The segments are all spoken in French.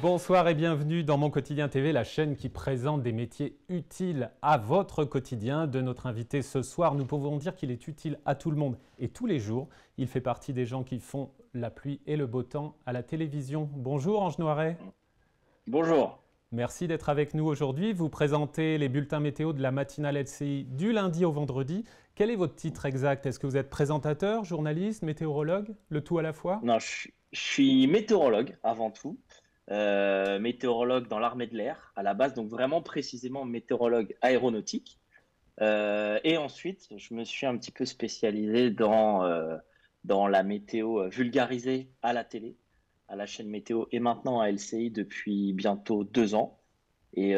Bonsoir et bienvenue dans Mon Quotidien TV, la chaîne qui présente des métiers utiles à votre quotidien. De notre invité ce soir, nous pouvons dire qu'il est utile à tout le monde et tous les jours. Il fait partie des gens qui font la pluie et le beau temps à la télévision. Bonjour Ange Noiret. Bonjour. Merci d'être avec nous aujourd'hui. Vous présentez les bulletins météo de la matinale LCI du lundi au vendredi. Quel est votre titre exact? Est-ce que vous êtes présentateur, journaliste, météorologue, le tout à la fois? Non, je suis météorologue avant tout. Météorologue dans l'armée de l'air à la base, donc vraiment précisément météorologue aéronautique. Et ensuite, je me suis un petit peu spécialisé dans la météo vulgarisée à la télé, à la chaîne météo et maintenant à LCI depuis bientôt 2 ans. Et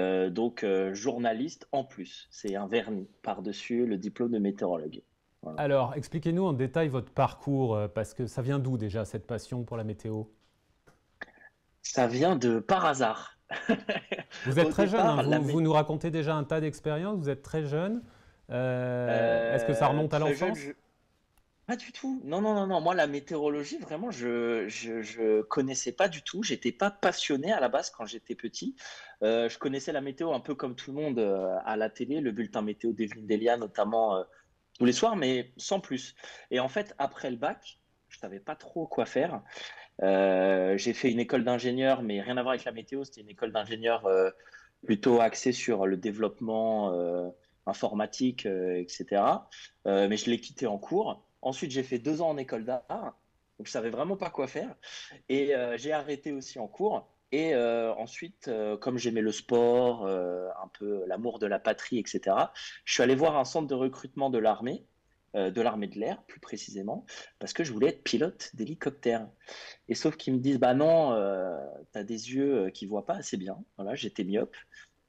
journaliste en plus. C'est un vernis par-dessus le diplôme de météorologue. Voilà. Alors, expliquez-nous en détail votre parcours, parce que ça vient d'où déjà cette passion pour la météo? Ça vient de par hasard. Vous êtes Au très jeune, hein, départ, vous nous racontez déjà un tas d'expériences, vous êtes très jeune. Est-ce que ça remonte à très jeune, l'enfance? pas du tout. Non, non, non, non. Moi, la météorologie, vraiment, je connaissais pas du tout. J'étais pas passionné à la base quand j'étais petit. Je connaissais la météo un peu comme tout le monde à la télé, le bulletin météo d'Evelyne Delia notamment tous les soirs, mais sans plus. Et en fait, après le bac, je savais pas trop quoi faire. J'ai fait une école d'ingénieur, mais rien à voir avec la météo. C'était une école d'ingénieur plutôt axée sur le développement informatique, etc. Mais je l'ai quitté en cours. Ensuite, j'ai fait 2 ans en école d'art, donc je savais vraiment pas quoi faire. Et j'ai arrêté aussi en cours. Et ensuite, comme j'aimais le sport, un peu l'amour de la patrie, etc., je suis allé voir un centre de recrutement de l'armée de l'air plus précisément, parce que je voulais être pilote d'hélicoptère. Et sauf qu'ils me disent, bah non, t'as des yeux qui voient pas assez bien. Voilà, j'étais myope.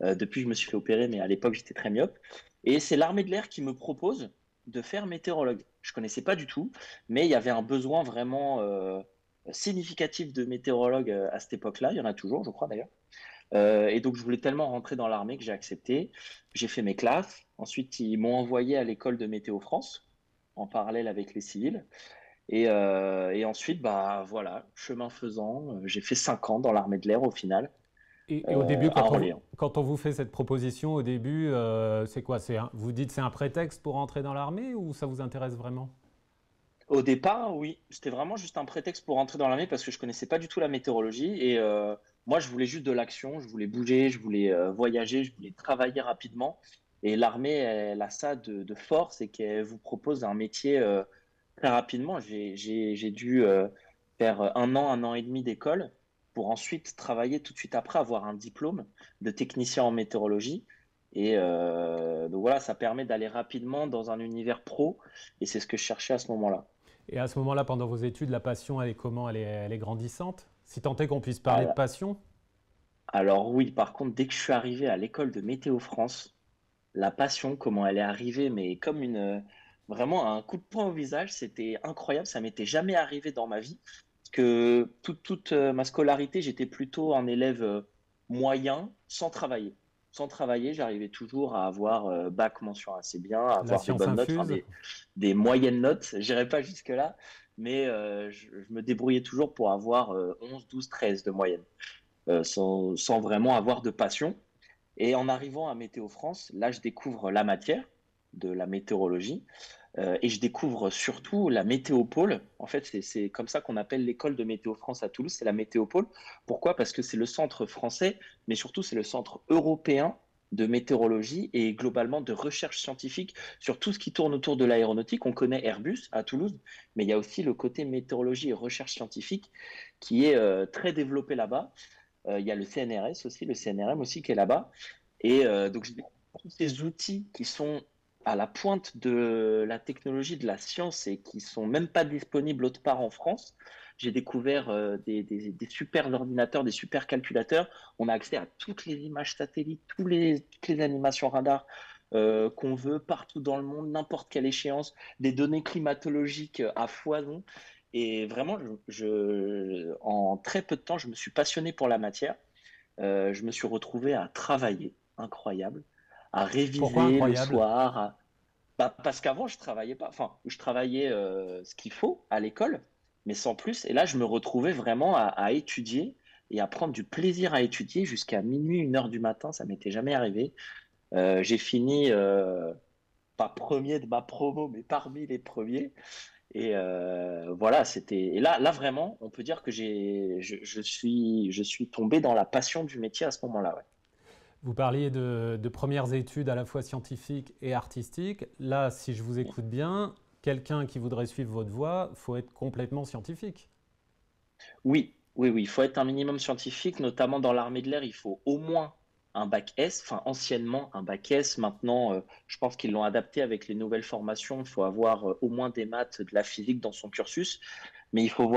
Depuis, je me suis fait opérer, mais à l'époque, j'étais très myope. Et c'est l'armée de l'air qui me propose de faire météorologue. Je connaissais pas du tout, mais il y avait un besoin vraiment significatif de météorologue à cette époque-là. Il y en a toujours, je crois d'ailleurs. Et donc, je voulais tellement rentrer dans l'armée que j'ai accepté. J'ai fait mes classes. Ensuite, ils m'ont envoyé à l'école de Météo France en parallèle avec les civils. Et ensuite, bah voilà, chemin faisant, j'ai fait 5 ans dans l'armée de l'air au final, Et au début, à Orléans. quand on vous fait cette proposition, au début, c'est quoi? Vous dites c'est un prétexte pour entrer dans l'armée ou ça vous intéresse vraiment? Au départ, oui, c'était vraiment juste un prétexte pour rentrer dans l'armée parce que je connaissais pas du tout la météorologie et moi, je voulais juste de l'action, je voulais bouger, je voulais voyager, je voulais travailler rapidement. Et l'armée, elle a ça de fort, c'est qu'elle vous propose un métier très rapidement. J'ai dû faire un an et demi d'école pour ensuite travailler tout de suite après, avoir un diplôme de technicien en météorologie. Et donc voilà, ça permet d'aller rapidement dans un univers pro et c'est ce que je cherchais à ce moment-là. Et à ce moment-là, pendant vos études, la passion, elle est comment? Elle est grandissante? Si tant est qu'on puisse parler de Alors, passion? alors oui, par contre, dès que je suis arrivé à l'école de Météo France, la passion, comment elle est arrivée, mais comme vraiment un coup de poing au visage, c'était incroyable, ça m'était jamais arrivé dans ma vie. Parce que toute ma scolarité, j'étais plutôt un élève moyen, sans travailler. Sans travailler, j'arrivais toujours à avoir bac mention assez bien, à La avoir des science bonnes notes, enfin infuse? des moyennes notes. J'irais pas jusque-là, mais je me débrouillais toujours pour avoir 11, 12, 13 de moyenne, sans vraiment avoir de passion. Et en arrivant à Météo France, là, je découvre la matière de la météorologie et je découvre surtout la météopole. En fait, c'est comme ça qu'on appelle l'école de Météo France à Toulouse, c'est la météopole. Pourquoi? Parce que c'est le centre français, mais surtout c'est le centre européen de météorologie et globalement de recherche scientifique sur tout ce qui tourne autour de l'aéronautique. On connaît Airbus à Toulouse, mais il y a aussi le côté météorologie et recherche scientifique qui est très développé là-bas. Il y a le CNRS aussi, le CNRM aussi qui est là-bas. Et donc, j'ai tous ces outils qui sont à la pointe de la technologie, de la science et qui sont même pas disponibles autre part en France. J'ai découvert des super ordinateurs, des super calculateurs. On a accès à toutes les images satellites, toutes les animations radar qu'on veut partout dans le monde, n'importe quelle échéance, des données climatologiques à foison. Et vraiment, en très peu de temps, je me suis passionné pour la matière. Je me suis retrouvé à travailler, incroyable, à Pourquoi réviser le incroyable? soir. Bah, parce qu'avant, je travaillais pas. Enfin, je travaillais ce qu'il faut à l'école, mais sans plus. Et là, je me retrouvais vraiment à étudier et à prendre du plaisir à étudier jusqu'à minuit, 1 heure du matin. Ça m'était jamais arrivé. J'ai fini, pas premier de ma promo, mais parmi les premiers. Et voilà, et là vraiment, on peut dire que je suis tombé dans la passion du métier à ce moment-là. Ouais. Vous parliez de premières études à la fois scientifiques et artistiques. Là, si je vous écoute bien, quelqu'un qui voudrait suivre votre voie, faut être complètement scientifique. Oui, oui, oui, il faut être un minimum scientifique, notamment dans l'armée de l'air, il faut au moins un bac S, enfin anciennement un bac S. Maintenant, je pense qu'ils l'ont adapté avec les nouvelles formations. Il faut avoir au moins des maths, de la physique dans son cursus, mais faut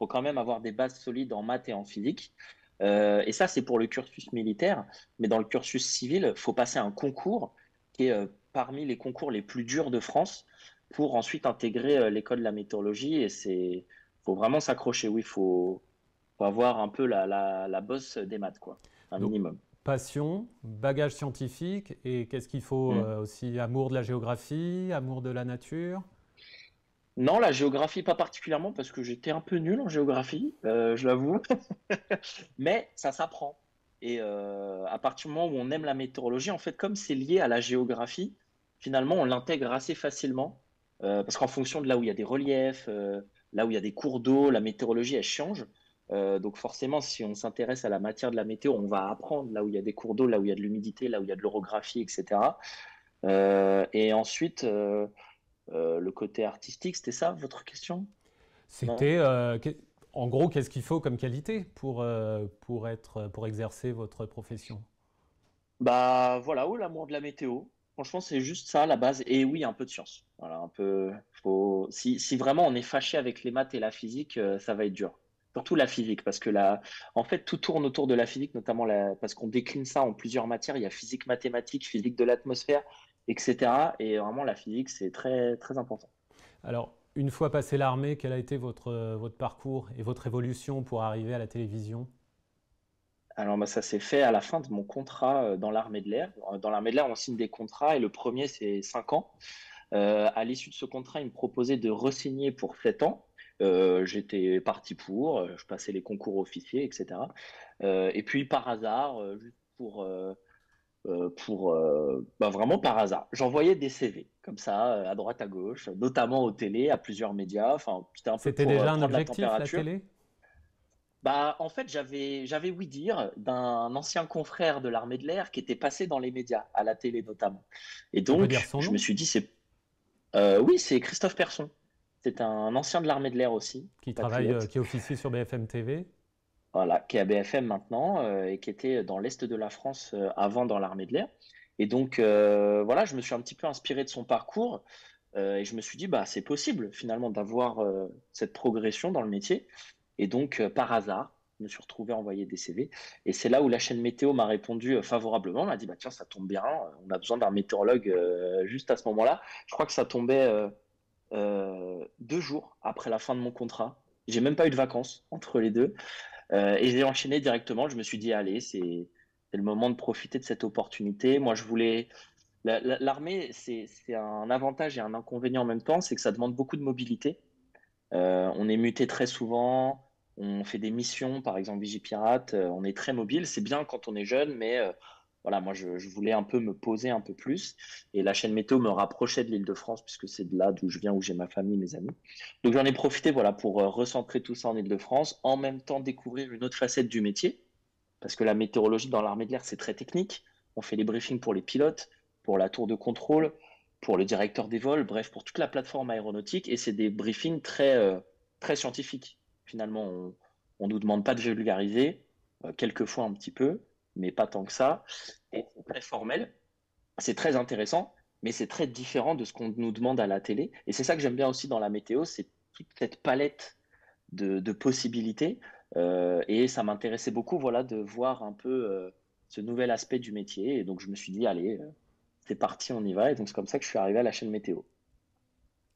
quand même avoir des bases solides en maths et en physique. Et ça, c'est pour le cursus militaire, mais dans le cursus civil, il faut passer un concours qui est parmi les concours les plus durs de France pour ensuite intégrer l'école de la météorologie. Et faut vraiment s'accrocher. Oui, faut avoir un peu la bosse des maths, quoi, un Donc, minimum. passion, bagage scientifique, et qu'est-ce qu'il faut Mm. aussi? Amour de la géographie, amour de la nature? Non, la géographie pas particulièrement parce que j'étais un peu nul en géographie, je l'avoue. Mais ça s'apprend. Et à partir du moment où on aime la météorologie, en fait, comme c'est lié à la géographie, finalement, on l'intègre assez facilement. Parce qu'en fonction de là où il y a des reliefs, là où il y a des cours d'eau, la météorologie, elle change. Donc forcément, si on s'intéresse à la matière de la météo, on va apprendre là où il y a des cours d'eau, là où il y a de l'humidité, là où il y a de l'orographie, etc. Et ensuite, le côté artistique, c'était ça votre question? Non? C'était, en gros, qu'est-ce qu'il faut comme qualité pour exercer votre profession? Bah voilà, oui, l'amour de la météo. Franchement, c'est juste ça la base. Et oui, un peu de science. Voilà, un peu. Si vraiment on est fâché avec les maths et la physique, ça va être dur. Surtout la physique, parce que en fait, tout tourne autour de la physique, notamment parce qu'on décline ça en plusieurs matières. Il y a physique mathématique, physique de l'atmosphère, etc. Et vraiment, la physique, c'est très, très important. Alors, une fois passé l'armée, quel a été votre parcours et votre évolution pour arriver à la télévision? Alors, bah, ça s'est fait à la fin de mon contrat dans l'armée de l'air. Dans l'armée de l'air, on signe des contrats et le premier, c'est 5 ans. À l'issue de ce contrat, il me proposait de re-signer pour 7 ans. J'étais parti pour, je passais les concours officiers, etc. Et puis par hasard, juste bah, vraiment par hasard, j'envoyais des CV comme ça, à droite à gauche, notamment aux télé, à plusieurs médias. Enfin, c'était un peu C'était pour déjà un prendre la objectif, la température. télé? Bah, en fait, j'avais ouï dire d'un ancien confrère de l'armée de l'air qui était passé dans les médias, à la télé notamment. Et On peut dire donc, son je me nom? suis dit, oui, c'est Christophe Persson. C'est un ancien de l'armée de l'air aussi, Qui travaille, patriote, qui officie sur BFM TV? voilà, qui est à BFM maintenant et qui était dans l'Est de la France avant dans l'armée de l'air. Et donc, voilà, je me suis un petit peu inspiré de son parcours et je me suis dit, bah, c'est possible finalement d'avoir cette progression dans le métier. Et donc, par hasard, je me suis retrouvé à envoyer des CV. Et c'est là où la chaîne météo m'a répondu favorablement. On m'a dit, bah, tiens, ça tombe bien, on a besoin d'un météorologue juste à ce moment-là. Je crois que ça tombait 2 jours après la fin de mon contrat. J'ai même pas eu de vacances entre les deux. Et j'ai enchaîné directement. Je me suis dit, allez, c'est le moment de profiter de cette opportunité. Moi, je voulais. L'armée, c'est un avantage et un inconvénient en même temps, c'est que ça demande beaucoup de mobilité. On est muté très souvent, on fait des missions, par exemple Vigipirate, on est très mobile. C'est bien quand on est jeune, mais voilà, moi je voulais un peu me poser un peu plus. Et la chaîne météo me rapprochait de l'Île-de-France, puisque c'est de là d'où je viens, où j'ai ma famille, mes amis. Donc j'en ai profité voilà, pour recentrer tout ça en Île-de-France, en même temps découvrir une autre facette du métier, parce que la météorologie dans l'armée de l'air, c'est très technique. On fait les briefings pour les pilotes, pour la tour de contrôle, pour le directeur des vols, bref, pour toute la plateforme aéronautique. Et c'est des briefings très, très scientifiques. Finalement, on ne nous demande pas de vulgariser, quelquefois un petit peu, mais pas tant que ça. Et c'est très formel, c'est très intéressant, mais c'est très différent de ce qu'on nous demande à la télé. Et c'est ça que j'aime bien aussi dans la météo, c'est toute cette palette de possibilités. Et ça m'intéressait beaucoup, voilà, de voir un peu ce nouvel aspect du métier. Et donc, je me suis dit, allez, c'est parti, on y va. Et donc, c'est comme ça que je suis arrivé à la chaîne météo.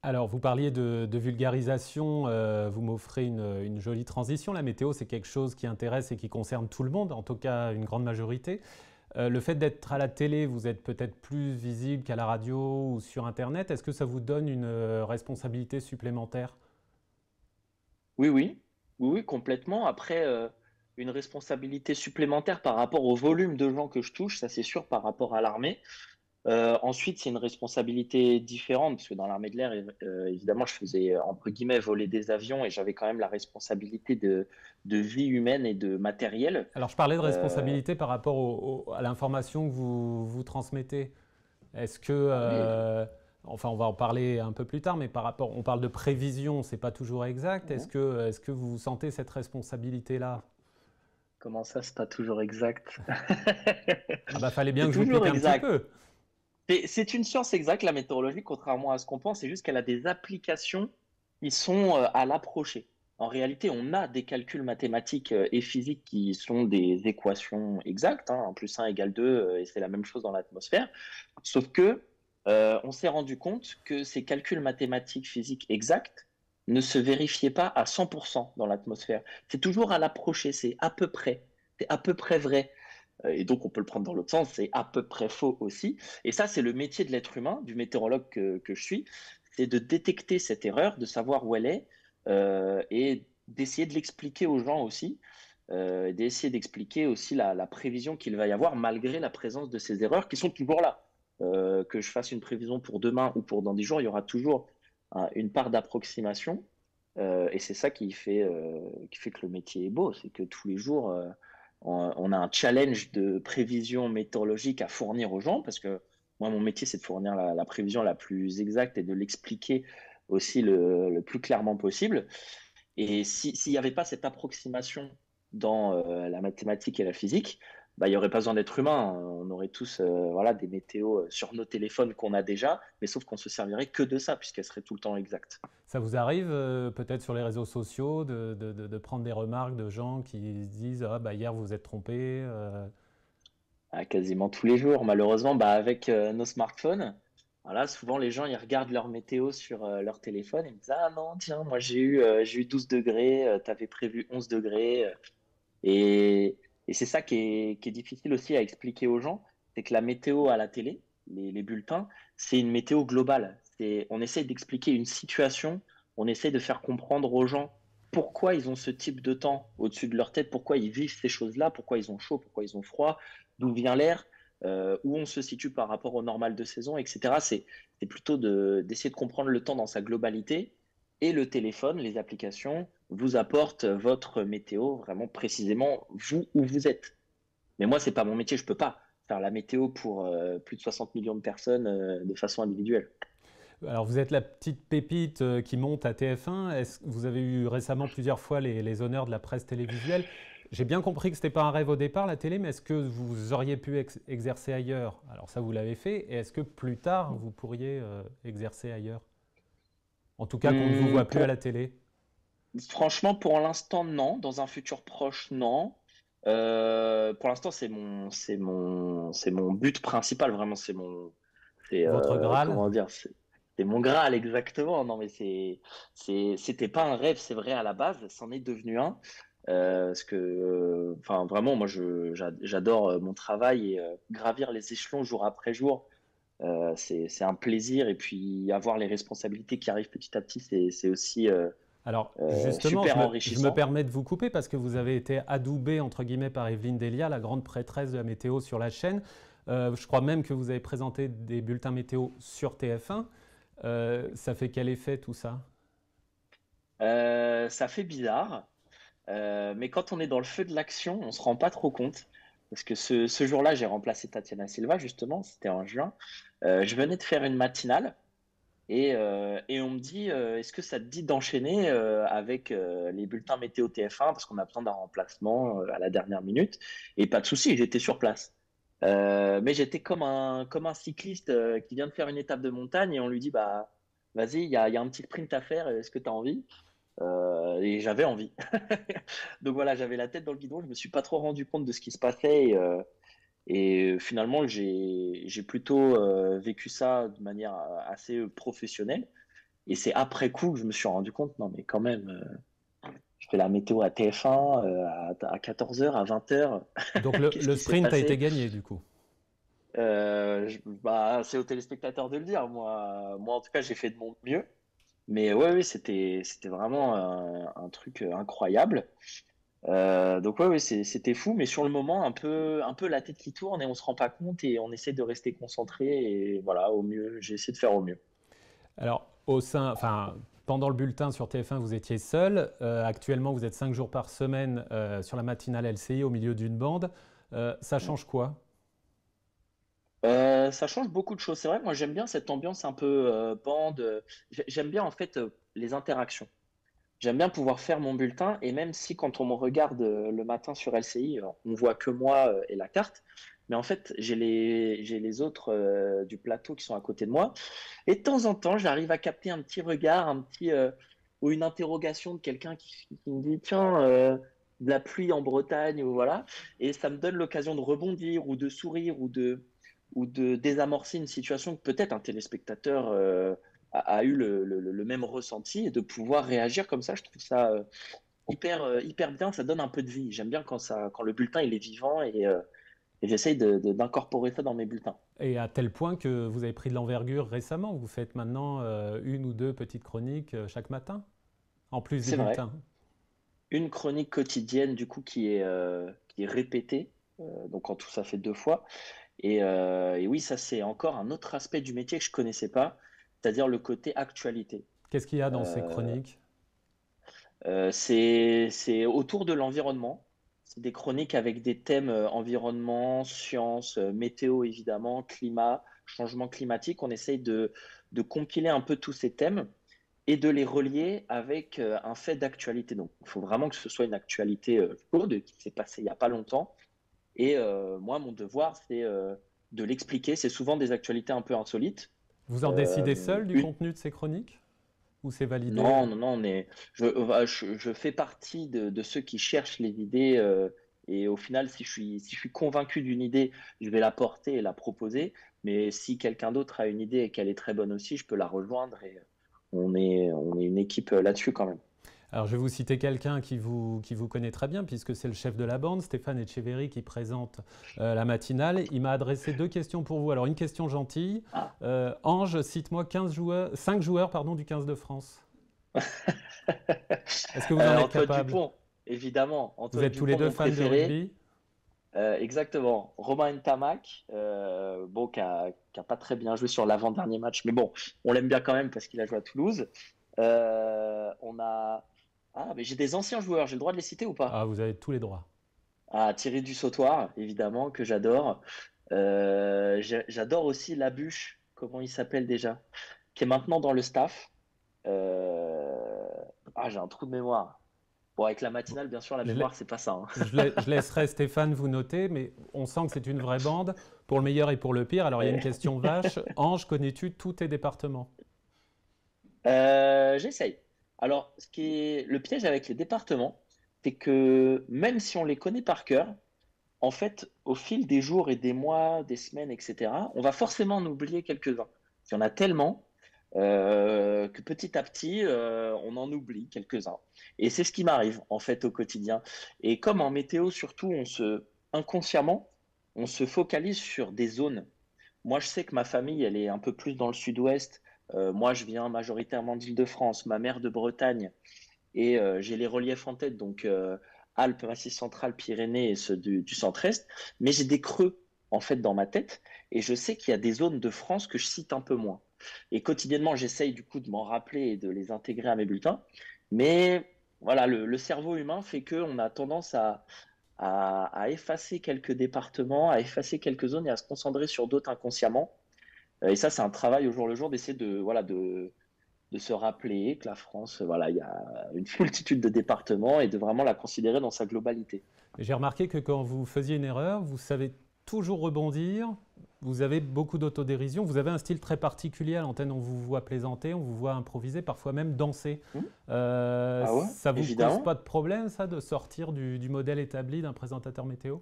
Alors, vous parliez de vulgarisation, vous m'offrez une jolie transition. La météo, c'est quelque chose qui intéresse et qui concerne tout le monde, en tout cas une grande majorité. Le fait d'être à la télé, vous êtes peut-être plus visible qu'à la radio ou sur Internet. Est-ce que ça vous donne une responsabilité supplémentaire? Oui, oui, oui, oui, complètement. Après, une responsabilité supplémentaire par rapport au volume de gens que je touche, ça c'est sûr, par rapport à l'armée. Ensuite, c'est une responsabilité différente, parce que dans l'armée de l'air, évidemment, je faisais, entre guillemets, voler des avions et j'avais quand même la responsabilité de vie humaine et de matériel. Alors, je parlais de Euh, responsabilité par rapport à l'information que vous transmettez. Est-ce que, oui, enfin, on va en parler un peu plus tard, mais par rapport, on parle de prévision, c'est pas toujours exact. mhm. Est-ce que vous sentez cette responsabilité-là? Comment ça, c'est pas toujours exact? Ah bah, fallait bien C'est que je vous toujours pique un petit exact. peu. C'est une science exacte, la météorologie, contrairement à ce qu'on pense, c'est juste qu'elle a des applications qui sont à l'approcher. En réalité, on a des calculs mathématiques et physiques qui sont des équations exactes, hein, 1 plus 1 égale 2, et c'est la même chose dans l'atmosphère. Sauf que on s'est rendu compte que ces calculs mathématiques physiques exacts ne se vérifiaient pas à 100% dans l'atmosphère. C'est toujours à l'approcher, c'est à peu près vrai. Et donc, on peut le prendre dans l'autre sens, c'est à peu près faux aussi. Et ça, c'est le métier de l'être humain, du météorologue que je suis, c'est de détecter cette erreur, de savoir où elle est, et d'essayer de l'expliquer aux gens aussi, d'essayer d'expliquer aussi la prévision qu'il va y avoir malgré la présence de ces erreurs qui sont toujours là. Que je fasse une prévision pour demain ou pour dans 10 jours, il y aura toujours une part d'approximation. Et c'est ça qui fait que le métier est beau, c'est que tous les jours, on a un challenge de prévision météorologique à fournir aux gens, parce que moi, mon métier, c'est de fournir la prévision la plus exacte et de l'expliquer aussi le plus clairement possible. Et s'il n'y avait pas cette approximation dans la mathématique et la physique, bah, il n'y aurait pas besoin d'être humain. On aurait tous voilà, des météos sur nos téléphones qu'on a déjà, mais sauf qu'on se servirait que de ça, puisqu'elles seraient tout le temps exactes. Ça vous arrive peut-être sur les réseaux sociaux de prendre des remarques de gens qui se disent ah bah hier vous vous êtes trompé. Quasiment tous les jours. Malheureusement, bah, avec nos smartphones, voilà, souvent les gens ils regardent leur météo sur leur téléphone et ils me disent ah non, tiens, moi j'ai eu 12 degrés, t'avais prévu 11 degrés. Et, et c'est ça qui est difficile aussi à expliquer aux gens, c'est que la météo à la télé, les bulletins, c'est une météo globale. On essaie d'expliquer une situation, on essaie de faire comprendre aux gens pourquoi ils ont ce type de temps au-dessus de leur tête, pourquoi ils vivent ces choses-là, pourquoi ils ont chaud, pourquoi ils ont froid, d'où vient l'air, où on se situe par rapport au normal de saison, etc. C'est plutôt d'essayer de comprendre le temps dans sa globalité et le téléphone, les applications vous apportent votre météo vraiment précisément vous où vous êtes. Mais moi, c'est pas mon métier, je peux pas faire la météo pour plus de 60 millions de personnes de façon individuelle. Alors vous êtes la petite pépite qui monte à TF1. Vous avez eu récemment plusieurs fois les honneurs de la presse télévisuelle. J'ai bien compris que ce n'était pas un rêve au départ, la télé, mais est-ce que vous auriez pu exercer ailleurs? Alors ça, vous l'avez fait. Et est-ce que plus tard, vous pourriez exercer ailleurs? En tout cas, qu'on ne vous voit plus à la Pour, télé. franchement, pour l'instant, non. Dans un futur proche, non. Pour l'instant, c'est mon but principal, vraiment. Votre Graal? Comment dire, c'est mon Graal exactement. Non, mais c'était pas un rêve, c'est vrai à la base, c'en est devenu un. Parce que, enfin, vraiment, moi, j'adore mon travail et gravir les échelons jour après jour. C'est un plaisir. Et puis, avoir les responsabilités qui arrivent petit à petit, c'est aussi Alors justement, super je me enrichissant. permets de vous couper parce que vous avez été adoubé, entre guillemets, par Evelyne Delia, la grande prêtresse de la météo sur la chaîne. Je crois même que vous avez présenté des bulletins météo sur TF1. Ça fait quel effet tout ça? Ça fait bizarre. Mais quand on est dans le feu de l'action, on se rend pas trop compte. Parce que ce jour-là, j'ai remplacé Tatiana Silva, justement, c'était en juin. Je venais de faire une matinale et on me dit est-ce que ça te dit d'enchaîner avec les bulletins météo TF1 parce qu'on a besoin d'un remplacement à la dernière minute. Et pas de souci, j'étais sur place. Mais j'étais comme un cycliste qui vient de faire une étape de montagne et on lui dit bah, vas-y, il y a un petit sprint à faire, est-ce que tu as envie? Et j'avais envie. Donc voilà, j'avais la tête dans le guidon, je me suis pas trop rendu compte de ce qui se passait et finalement j'ai plutôt vécu ça de manière assez professionnelle. Et c'est après coup que je me suis rendu compte, non mais quand même, je fais la météo à TF1 à 14 h, à 20 h. Donc Qu'est-ce le qui s'est sprint a été passé? gagné du coup. Bah, c'est aux téléspectateurs de le dire. Moi en tout cas, j'ai fait de mon mieux. Mais ouais, oui, c'était vraiment un truc incroyable. Donc ouais, ouais, c'était fou, mais sur le moment, un peu la tête qui tourne et on se rend pas compte et on essaie de rester concentré et voilà, au mieux, j'ai essayé de faire au mieux. Alors, pendant le bulletin sur TF1, vous étiez seul. Actuellement, vous êtes 5 jours par semaine sur la matinale LCI au milieu d'une bande. Ça change quoi? Ça change beaucoup de choses. C'est vrai, moi j'aime bien cette ambiance un peu bande. J'aime bien en fait les interactions. J'aime bien pouvoir faire mon bulletin et même si quand on me regarde le matin sur LCI, on voit que moi et la carte, mais en fait j'ai les autres du plateau qui sont à côté de moi et de temps en temps j'arrive à capter un petit regard, ou une interrogation de quelqu'un qui me dit tiens de la pluie en Bretagne ou voilà et ça me donne l'occasion de rebondir ou de sourire ou de désamorcer une situation que peut-être un téléspectateur a eu le même ressenti et de pouvoir réagir comme ça, je trouve ça hyper bien, ça donne un peu de vie. J'aime bien quand le bulletin il est vivant et j'essaye d'incorporer ça dans mes bulletins. Et à tel point que vous avez pris de l'envergure récemment. Vous faites maintenant une ou deux petites chroniques chaque matin, en plus du C'est vrai, bulletin. une chronique quotidienne du coup qui est répétée, donc en tout ça fait deux fois. Et oui, ça c'est encore un autre aspect du métier que je connaissais pas, c'est-à-dire le côté actualité. Qu'est-ce qu'il y a dans ces Euh, chroniques? c'est autour de l'environnement. C'est des chroniques avec des thèmes environnement, sciences, météo évidemment, climat, changement climatique. On essaye de compiler un peu tous ces thèmes et de les relier avec un fait d'actualité. Donc, il faut vraiment que ce soit une actualité chaude qui s'est passée il n'y a pas longtemps. Et moi, mon devoir, c'est de l'expliquer. C'est souvent des actualités un peu insolites. Vous en Euh, décidez seul du une, contenu de ces chroniques? Ou c'est validé? Non, non, non, je fais partie de ceux qui cherchent les idées et au final, si je suis convaincu d'une idée, je vais la porter et la proposer. Mais si quelqu'un d'autre a une idée et qu'elle est très bonne aussi, je peux la rejoindre et on est une équipe là-dessus quand même. Alors, je vais vous citer quelqu'un qui vous connaît très bien, puisque c'est le chef de la bande, Stéphane Etcheverry, qui présente la matinale. Il m'a adressé deux questions pour vous. Alors, une question gentille. Ah, Ange, cite-moi 5 joueurs pardon, du 15 de France. Est-ce que vous en êtes Antoine capable? Dupont, évidemment. Vous Antoine êtes tous les Dupont, deux mon fans de préféré. rugby? Exactement. Romain Ntamak, bon, qui a pas très bien joué sur l'avant-dernier match, mais bon, on l'aime bien quand même parce qu'il a joué à Toulouse. On a. Ah, mais j'ai des anciens joueurs, j'ai le droit de les citer ou pas? Ah, vous avez tous les droits. Ah, Thierry Dussautoir, évidemment, que j'adore. J'adore aussi Labuche, comment il s'appelle déjà, qui est maintenant dans le staff. Euh, Ah, j'ai un trou de mémoire. Bon, avec la Bon, matinale, bien sûr, la je, lai- mémoire, c'est pas ça, hein. je laisserai Stéphane vous noter, mais on sent que c'est une vraie bande, pour le meilleur et pour le pire. Alors, il y a une question vache. Ange, connais-tu tous tes départements? J'essaye. Alors, ce qui est le piège avec les départements, c'est que même si on les connaît par cœur, en fait, au fil des jours et des mois, des semaines, etc., on va forcément en oublier quelques-uns. Il y en a tellement que petit à petit, on en oublie quelques-uns. Et c'est ce qui m'arrive en fait au quotidien. Et comme en météo, surtout, inconsciemment, on se focalise sur des zones. Moi, je sais que ma famille, elle est un peu plus dans le sud-ouest. Moi, je viens majoritairement d'Île-de-France, ma mère de Bretagne, et j'ai les reliefs en tête, donc Alpes, Massif central, Pyrénées et ceux du centre-est. Mais j'ai des creux en fait dans ma tête, et je sais qu'il y a des zones de France que je cite un peu moins. Et quotidiennement, j'essaye du coup de m'en rappeler et de les intégrer à mes bulletins. Mais voilà, le cerveau humain fait qu'on a tendance à effacer quelques départements, à effacer quelques zones et à se concentrer sur d'autres inconsciemment. Et ça, c'est un travail au jour le jour d'essayer de se rappeler que la France, voilà, il y a une multitude de départements et de vraiment la considérer dans sa globalité. J'ai remarqué que quand vous faisiez une erreur, vous savez toujours rebondir. Vous avez beaucoup d'autodérision. Vous avez un style très particulier à l'antenne. On vous voit plaisanter, on vous voit improviser, parfois même danser. Hmm. Ah ouais, Ça vous cause évidemment. pas de problème, ça, de sortir du modèle établi d'un présentateur météo?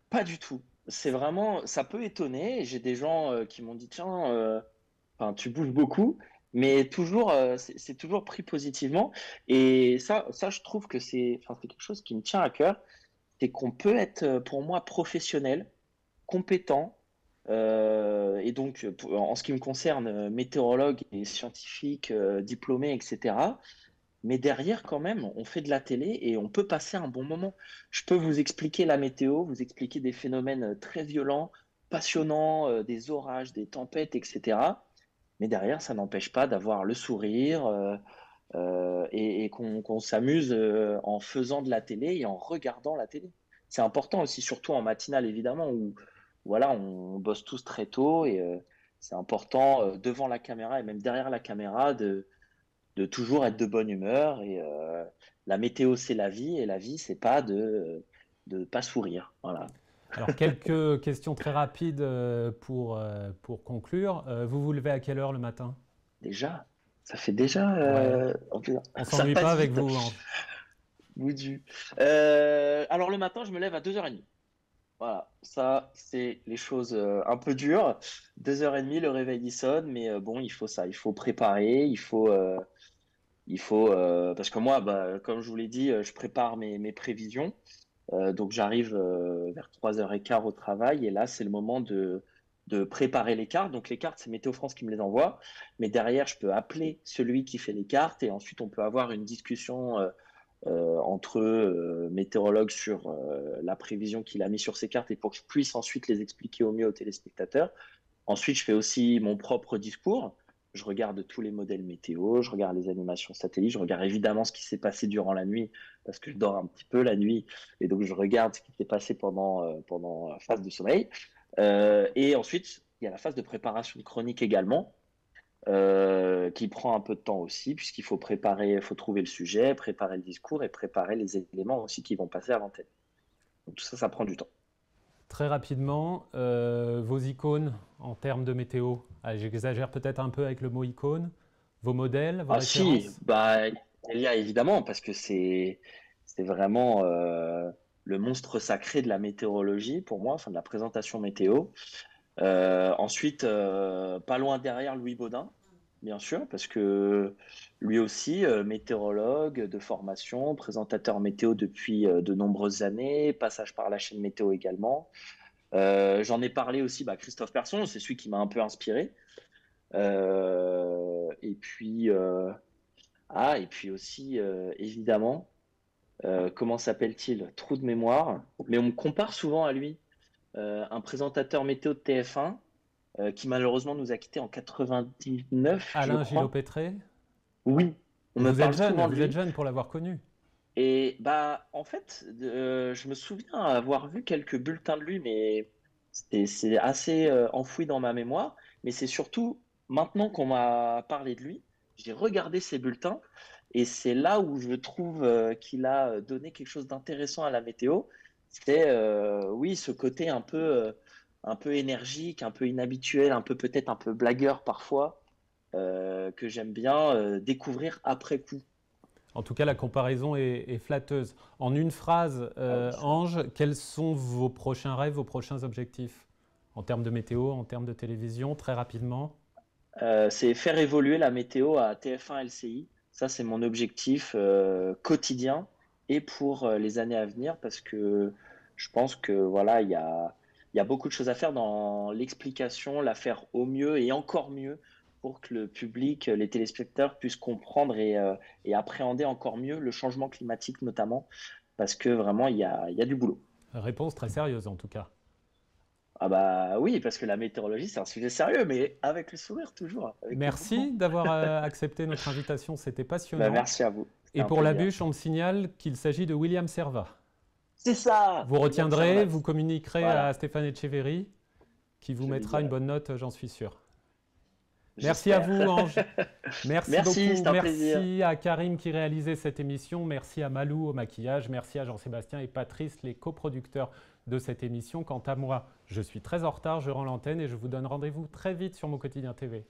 Pas du tout. C'est vraiment, ça peut étonner. J'ai des gens qui m'ont dit, tiens, enfin, tu bouges beaucoup, mais toujours, c'est toujours pris positivement. Et ça, je trouve que enfin, c'est quelque chose qui me tient à cœur. C'est qu'on peut être, pour moi, professionnel, compétent. Et donc, en ce qui me concerne, météorologue et scientifique, diplômé, etc. mais derrière, quand même, on fait de la télé et on peut passer un bon moment. Je peux vous expliquer la météo, vous expliquer des phénomènes très violents, passionnants, des orages, des tempêtes, etc. Mais derrière, ça n'empêche pas d'avoir le sourire et qu'on s'amuse en faisant de la télé et en regardant la télé. C'est important aussi, surtout en matinale, évidemment, où voilà, on bosse tous très tôt et c'est important devant la caméra et même derrière la caméra de toujours être de bonne humeur. Et la météo, c'est la vie et la vie, c'est pas de pas sourire. Voilà. Alors, quelques questions très rapides pour conclure. Vous vous levez à quelle heure le matin? Déjà, ça fait déjà. Ouais. On Ça s'ennuie pas passe avec vite. vous, Ange. Boudu. Alors le matin, je me lève à 2h30. Voilà, ça, c'est les choses un peu dures. 2h30, le réveil il sonne, mais bon, il faut ça, il faut préparer, parce que moi, bah, comme je vous l'ai dit, je prépare mes prévisions. Donc j'arrive vers 3h15 au travail, et là, c'est le moment de préparer les cartes. Donc les cartes, c'est Météo France qui me les envoie, mais derrière, je peux appeler celui qui fait les cartes, et ensuite, on peut avoir une discussion entre météorologues sur la prévision qu'il a mis sur ses cartes et pour que je puisse ensuite les expliquer au mieux aux téléspectateurs. Ensuite, je fais aussi mon propre discours. Je regarde tous les modèles météo, je regarde les animations satellites, je regarde évidemment ce qui s'est passé durant la nuit parce que je dors un petit peu la nuit et donc je regarde ce qui s'est passé pendant la phase de sommeil. Et ensuite, il y a la phase de préparation de chronique également qui prend un peu de temps aussi, puisqu'il faut préparer, il faut trouver le sujet, préparer le discours et préparer les éléments aussi qui vont passer à l'antenne. Donc tout ça, ça prend du temps. Très rapidement, vos icônes en termes de météo. Ah, j'exagère peut-être un peu avec le mot icône. Vos modèles, vos Ah si, références? bah il y a évidemment, parce que c'est vraiment le monstre sacré de la météorologie pour moi, enfin de la présentation météo. Ensuite, pas loin derrière, Louis Baudin, bien sûr, parce que lui aussi, météorologue de formation, présentateur météo depuis de nombreuses années, passage par la chaîne météo également. J'en ai parlé aussi, bah, Christophe Persson, c'est celui qui m'a un peu inspiré. Et puis, et puis aussi, évidemment, comment s'appelle-t-il? Trou de mémoire. Mais on me compare souvent à lui, un présentateur météo de TF1 qui malheureusement nous a quittés en 99, je Alain crois. Gillot-Pétré? Oui, on me parle souvent de Vous êtes lui. jeune pour l'avoir connu. Et bah, en fait, je me souviens avoir vu quelques bulletins de lui, mais c'est assez enfoui dans ma mémoire. Mais c'est surtout maintenant qu'on m'a parlé de lui, j'ai regardé ses bulletins et c'est là où je trouve qu'il a donné quelque chose d'intéressant à la météo. C'est oui, ce côté un peu énergique, un peu inhabituel, un peu peut-être un peu blagueur parfois, que j'aime bien découvrir après coup. En tout cas, la comparaison est flatteuse. En une phrase, Ah oui, ça. Ange, quels sont vos prochains rêves, vos prochains objectifs? En termes de météo, en termes de télévision, très rapidement. C'est faire évoluer la météo à TF1 LCI. Ça, c'est mon objectif quotidien et pour les années à venir parce que je pense que voilà, il y a beaucoup de choses à faire dans l'explication, la faire au mieux et encore mieux pour que le public, les téléspectateurs puissent comprendre et appréhender encore mieux le changement climatique notamment parce que vraiment, il y a du boulot. Réponse très sérieuse en tout cas. Ah bah oui, parce que la météorologie, c'est un sujet sérieux, mais avec le sourire toujours, avec Merci humour. d'avoir accepté notre invitation, c'était Bah, passionnant. merci à vous. C'était Et un pour la plaisir. bûche, on me signale qu'il s'agit de William Servat. C'est ça, Vous William retiendrez, Servat. vous communiquerez à Voilà, Stéphane Etcheverry, qui vous je lui mettra une dirai. bonne note, j'en suis sûr. Merci à vous, J'espère. Ange. Merci Merci, beaucoup. c'est un plaisir. Merci à Karim qui réalisait cette émission. Merci à Malou au maquillage. Merci à Jean-Sébastien et Patrice, les coproducteurs de cette émission. Quant à moi, je suis très en retard. Je rends l'antenne et je vous donne rendez-vous très vite sur mon quotidien TV.